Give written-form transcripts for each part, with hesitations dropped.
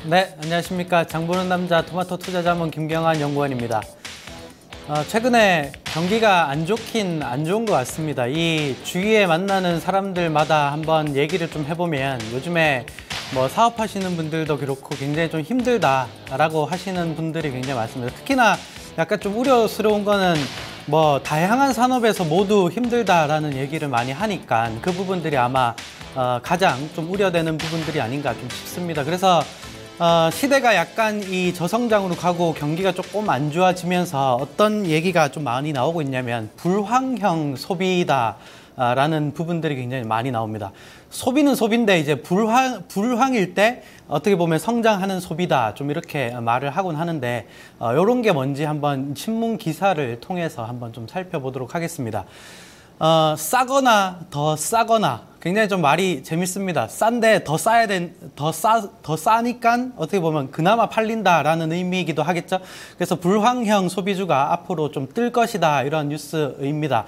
네, 안녕하십니까. 장보는 남자 토마토 투자자문 김경환 연구원입니다. 최근에 경기가 안 좋긴 안 좋은 것 같습니다. 이 주위에 만나는 사람들마다 한번 얘기를 좀 해보면 요즘에 뭐 사업하시는 분들도 그렇고 굉장히 좀 힘들다라고 하시는 분들이 굉장히 많습니다. 특히나 약간 좀 우려스러운 거는 뭐 다양한 산업에서 모두 힘들다라는 얘기를 많이 하니까 그 부분들이 아마 가장 좀 우려되는 부분들이 아닌가 좀 싶습니다. 그래서 시대가 약간 이 저성장으로 가고 경기가 조금 안 좋아지면서 어떤 얘기가 좀 많이 나오고 있냐면 불황형 소비다라는 부분들이 굉장히 많이 나옵니다. 소비는 소비인데 이제 불황일 때 어떻게 보면 성장하는 소비다 좀 이렇게 말을 하곤 하는데 이런 게 뭔지 한번 신문 기사를 통해서 한번 좀 살펴보도록 하겠습니다. 싸거나 더 싸거나 굉장히 좀 말이 재밌습니다. 싼데 더 싸니까 어떻게 보면 그나마 팔린다라는 의미이기도 하겠죠. 그래서 불황형 소비주가 앞으로 좀 뜰 것이다 이런 뉴스입니다.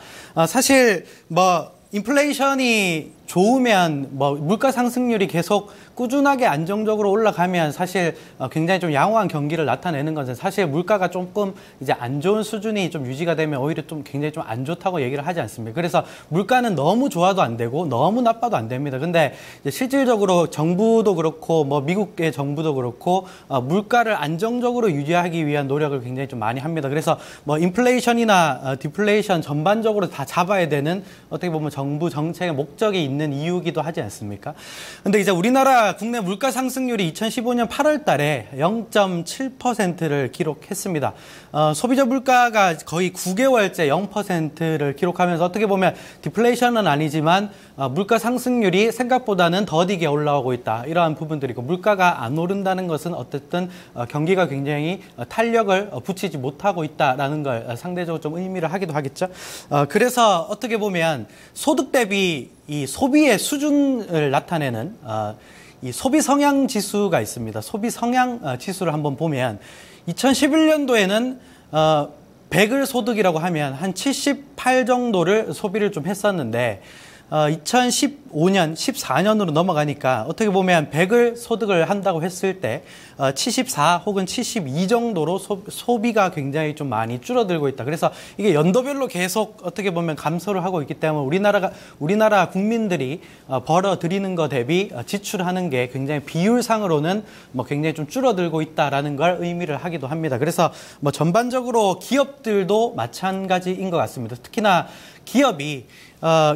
사실 뭐 인플레이션이 좋으면 뭐 물가 상승률이 계속 꾸준하게 안정적으로 올라가면 사실 굉장히 좀 양호한 경기를 나타내는 것은 사실 물가가 조금 이제 안 좋은 수준이 좀 유지가 되면 오히려 좀 굉장히 좀 안 좋다고 얘기를 하지 않습니까? 그래서 물가는 너무 좋아도 안 되고 너무 나빠도 안 됩니다. 근데 이제 실질적으로 정부도 그렇고 뭐 미국의 정부도 그렇고 물가를 안정적으로 유지하기 위한 노력을 굉장히 좀 많이 합니다. 그래서 뭐 인플레이션이나 디플레이션 전반적으로 다 잡아야 되는 어떻게 보면 정부 정책의 목적이 있는 이유기도 하지 않습니까? 근데 이제 우리나라 국내 물가 상승률이 2015년 8월 달에 0.7%를 기록했습니다. 소비자 물가가 거의 9개월째 0%를 기록하면서 어떻게 보면 디플레이션은 아니지만 물가 상승률이 생각보다는 더디게 올라오고 있다. 이러한 부분들이고 물가가 안 오른다는 것은 어쨌든 경기가 굉장히 탄력을 붙이지 못하고 있다라는 걸 상대적으로 좀 의미를 하기도 하겠죠. 그래서 어떻게 보면 소득 대비 이 소비의 수준을 나타내는 이 소비 성향 지수가 있습니다. 소비 성향 지수를 한번 보면 2011년도에는 100을 소득이라고 하면 한 78 정도를 소비를 좀 했었는데 2015년, 14년으로 넘어가니까 어떻게 보면 100을 소득을 한다고 했을 때 74 혹은 72 정도로 소비가 굉장히 좀 많이 줄어들고 있다. 그래서 이게 연도별로 계속 어떻게 보면 감소를 하고 있기 때문에 우리나라 국민들이 벌어들이는 것 대비 지출하는 게 굉장히 비율상으로는 뭐 굉장히 좀 줄어들고 있다라는 걸 의미를 하기도 합니다. 그래서 뭐 전반적으로 기업들도 마찬가지인 것 같습니다. 특히나 기업이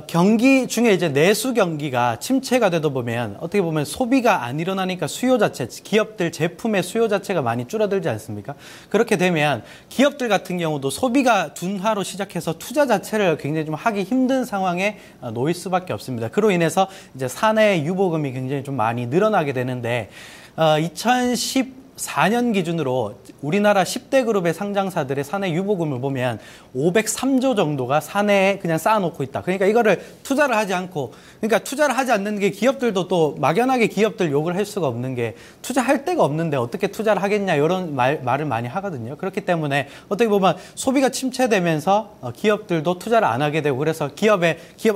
경기 중에 이제 내수 경기가 침체가 되다 보면 어떻게 보면 소비가 안 일어나니까 수요 자체, 기업들 제품의 수요 자체가 많이 줄어들지 않습니까? 그렇게 되면 기업들 같은 경우도 소비가 둔화로 시작해서 투자 자체를 굉장히 좀 하기 힘든 상황에 놓일 수밖에 없습니다. 그로 인해서 이제 사내 유보금이 굉장히 좀 많이 늘어나게 되는데 2014년 기준으로 우리나라 10대 그룹의 상장사들의 사내 유보금을 보면 503조 정도가 사내에 그냥 쌓아놓고 있다. 그러니까 이거를 투자를 하지 않고, 그러니까 투자를 하지 않는 게 기업들도 또 막연하게 기업들 욕을 할 수가 없는 게 투자할 데가 없는데 어떻게 투자를 하겠냐 이런 말을 많이 하거든요. 그렇기 때문에 어떻게 보면 소비가 침체되면서 기업들도 투자를 안 하게 되고 그래서 기업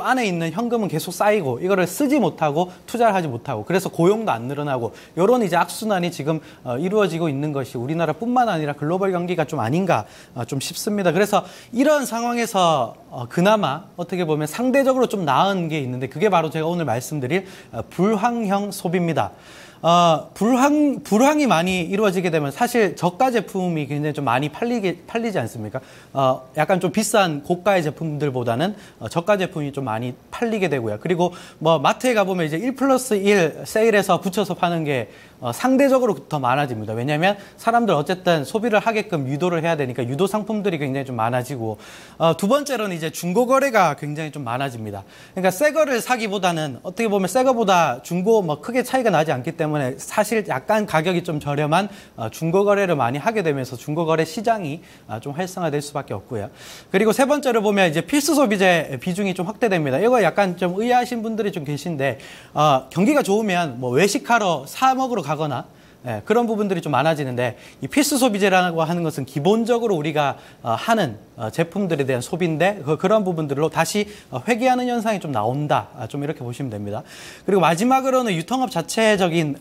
안에 있는 현금은 계속 쌓이고 이거를 쓰지 못하고 투자를 하지 못하고 그래서 고용도 안 늘어나고 이런 이제 악순환이 지금 이루어지고 있는 것이 우리나라뿐만 아니라 글로벌 경기가 좀 아닌가 좀 싶습니다. 그래서 이런 상황에서 그나마 어떻게 보면 상대적으로 좀 나은 게 있는데 그게 바로 제가 오늘 말씀드릴 불황형 소비입니다. 불황이 많이 이루어지게 되면 사실 저가 제품이 굉장히 좀 많이 팔리지 않습니까? 약간 좀 비싼 고가의 제품들보다는 저가 제품이 좀 많이 팔리게 되고요. 그리고 뭐 마트에 가보면 이제 1+1 세일해서 붙여서 파는 게 상대적으로 더 많아집니다. 왜냐하면 사람들 어쨌든 소비를 하게끔 유도를 해야 되니까 유도 상품들이 굉장히 좀 많아지고 두 번째로는 이제 중고 거래가 굉장히 좀 많아집니다. 그러니까 새 거를 사기보다는 어떻게 보면 새 거보다 중고 뭐 크게 차이가 나지 않기 때문에 사실 약간 가격이 좀 저렴한 중고 거래를 많이 하게 되면서 중고 거래 시장이 좀 활성화될 수밖에 없고요. 그리고 세 번째로 보면 이제 필수 소비재 비중이 좀 확대됩니다. 이거 약간 좀 의아하신 분들이 좀 계신데 경기가 좋으면 뭐 외식하러 사 먹으러 가거나 그런 부분들이 좀 많아지는데 이 필수 소비재라고 하는 것은 기본적으로 우리가 하는 제품들에 대한 소비인데 그런 부분들로 다시 회귀하는 현상이 좀 나온다. 좀 이렇게 보시면 됩니다. 그리고 마지막으로는 유통업 자체적인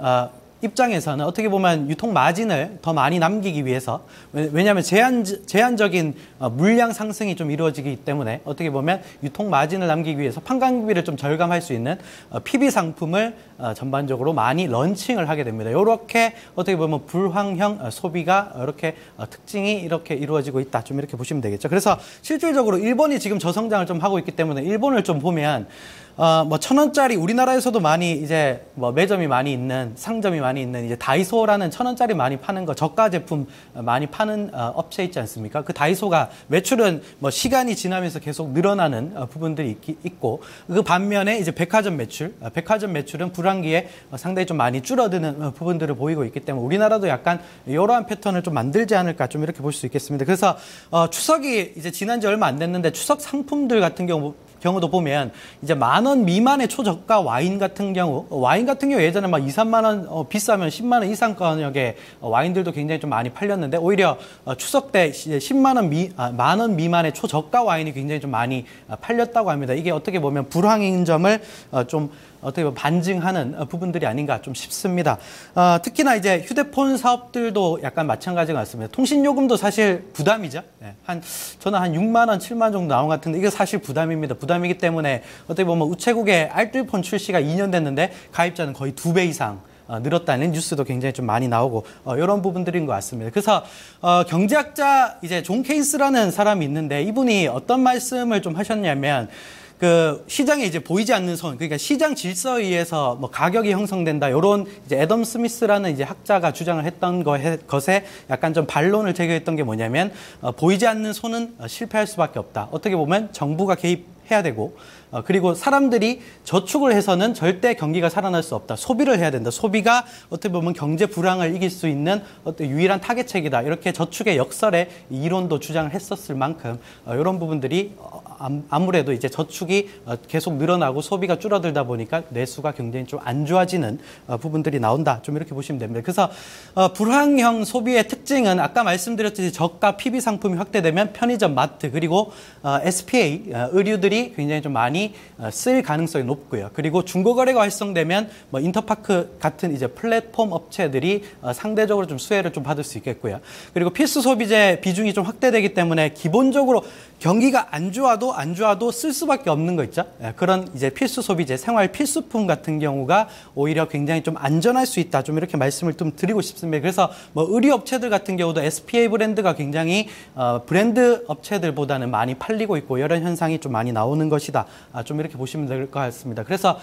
입장에서는 어떻게 보면 유통 마진을 더 많이 남기기 위해서, 왜냐하면 제한적인 물량 상승이 좀 이루어지기 때문에 어떻게 보면 유통 마진을 남기기 위해서 판관비를 좀 절감할 수 있는 PB 상품을 전반적으로 많이 런칭을 하게 됩니다. 이렇게 어떻게 보면 불황형 소비가 이렇게 특징이 이렇게 이루어지고 있다. 좀 이렇게 보시면 되겠죠. 그래서 실질적으로 일본이 지금 저성장을 좀 하고 있기 때문에 일본을 좀 보면 뭐 1,000원짜리 우리나라에서도 많이 이제 뭐 매점이 많이 있는 상점이 많이 있는 이제 다이소라는 1,000원짜리 많이 파는 거 저가 제품 많이 파는 업체 있지 않습니까? 그 다이소가 매출은 뭐 시간이 지나면서 계속 늘어나는 부분들이 있고 그 반면에 이제 백화점 매출은 불황기에 상당히 좀 많이 줄어드는 부분들을 보이고 있기 때문에 우리나라도 약간 이러한 패턴을 좀 만들지 않을까 좀 이렇게 볼 수 있겠습니다. 그래서 추석이 이제 지난 지 얼마 안 됐는데 추석 상품들 같은 경우도 보면 이제 10,000원 미만의 초저가 와인 같은 경우 예전에 막 2, 3만 원 비싸면 10만 원 이상 가격의 와인들도 굉장히 좀 많이 팔렸는데 오히려 추석 때 10만 원 미만의 초저가 와인이 굉장히 좀 많이 팔렸다고 합니다. 이게 어떻게 보면 불황인 점을 좀 어떻게 보면 반증하는 부분들이 아닌가 좀 싶습니다. 특히나 이제 휴대폰 사업들도 약간 마찬가지 같습니다. 통신요금도 사실 부담이죠. 네, 저는 한 6만 원, 7만 원 정도 나온 것 같은데 이게 사실 부담입니다. 부담이기 때문에 어떻게 보면 우체국의 알뜰폰 출시가 2년 됐는데 가입자는 거의 2배 이상 늘었다는 뉴스도 굉장히 좀 많이 나오고 이런 부분들인 것 같습니다. 그래서 경제학자 이제 존 케인스라는 사람이 있는데 이분이 어떤 말씀을 좀 하셨냐면 그 시장에 이제 보이지 않는 손, 그러니까 시장 질서에 의해서 뭐 가격이 형성된다. 요런 이제 애덤 스미스라는 이제 학자가 주장을 했던 것에 약간 좀 반론을 제기했던 게 뭐냐면 보이지 않는 손은 실패할 수밖에 없다. 어떻게 보면 정부가 개입해야 되고 그리고 사람들이 저축을 해서는 절대 경기가 살아날 수 없다. 소비를 해야 된다. 소비가 어떻게 보면 경제 불황을 이길 수 있는 어떤 유일한 타겟책이다. 이렇게 저축의 역설의 이론도 주장을 했었을 만큼 이런 부분들이 아무래도 이제 저축이 계속 늘어나고 소비가 줄어들다 보니까 내수가 굉장히 좀 안 좋아지는 부분들이 나온다. 좀 이렇게 보시면 됩니다. 그래서 불황형 소비의 특징은 아까 말씀드렸듯이 저가 PB 상품이 확대되면 편의점, 마트 그리고 SPA 의류들이 굉장히 좀 많이 쓸 가능성이 높고요. 그리고 중고거래가 활성되면 뭐 인터파크 같은 이제 플랫폼 업체들이 상대적으로 좀 수혜를 좀 받을 수 있겠고요. 그리고 필수 소비재 비중이 좀 확대되기 때문에 기본적으로 경기가 안 좋아도 쓸 수밖에 없는 거 있죠. 그런 이제 필수 소비재, 생활 필수품 같은 경우가 오히려 굉장히 좀 안전할 수 있다. 좀 이렇게 말씀을 좀 드리고 싶습니다. 그래서 뭐 의류 업체들 같은 경우도 SPA 브랜드가 굉장히 브랜드 업체들보다는 많이 팔리고 있고 이런 현상이 좀 많이 나오는 것이다. 좀 이렇게 보시면 될 것 같습니다. 그래서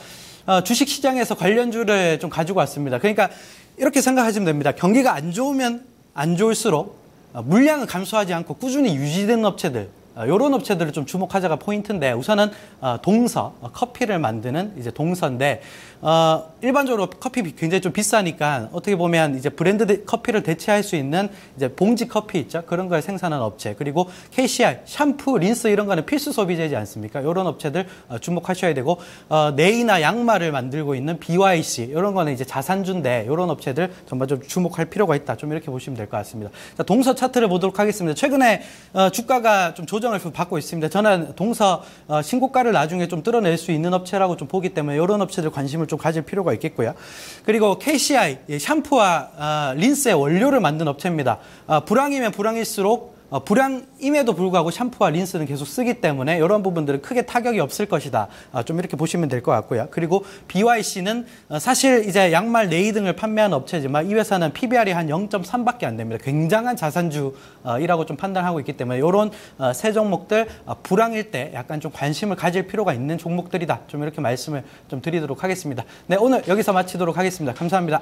주식 시장에서 관련주를 좀 가지고 왔습니다. 그러니까 이렇게 생각하시면 됩니다. 경기가 안 좋으면 안 좋을수록 물량은 감소하지 않고 꾸준히 유지되는 업체들, 이런 업체들을 좀 주목하자가 포인트인데 우선은 커피를 만드는 이제 동서인데 일반적으로 커피 굉장히 좀 비싸니까 어떻게 보면 이제 브랜드 커피를 대체할 수 있는 이제 봉지 커피 있죠. 그런 걸 생산하는 업체. 그리고 KCI, 샴푸, 린스 이런 거는 필수 소비재지 않습니까? 이런 업체들 주목하셔야 되고 네이나 양말을 만들고 있는 BYC 이런 거는 이제 자산주인데 이런 업체들 정말 좀 주목할 필요가 있다. 좀 이렇게 보시면 될 것 같습니다. 자, 동서 차트를 보도록 하겠습니다. 최근에 주가가 좀 조정을 받고 있습니다. 저는 동서 신고가를 나중에 좀 뚫어낼 수 있는 업체라고 좀 보기 때문에 이런 업체들 관심을 좀 가질 필요가 있겠고요. 그리고 KCI, 샴푸와 린스의 원료를 만든 업체입니다. 불황이면 불황일수록 불황임에도 불구하고 샴푸와 린스는 계속 쓰기 때문에 이런 부분들은 크게 타격이 없을 것이다. 좀 이렇게 보시면 될 것 같고요. 그리고 BYC는 사실 이제 양말, 네이 등을 판매하는 업체지만 이 회사는 PBR이 한 0.3밖에 안 됩니다. 굉장한 자산주이라고 좀 판단하고 있기 때문에 이런 세 종목들 불황일 때 약간 좀 관심을 가질 필요가 있는 종목들이다. 좀 이렇게 말씀을 좀 드리도록 하겠습니다. 네, 오늘 여기서 마치도록 하겠습니다. 감사합니다.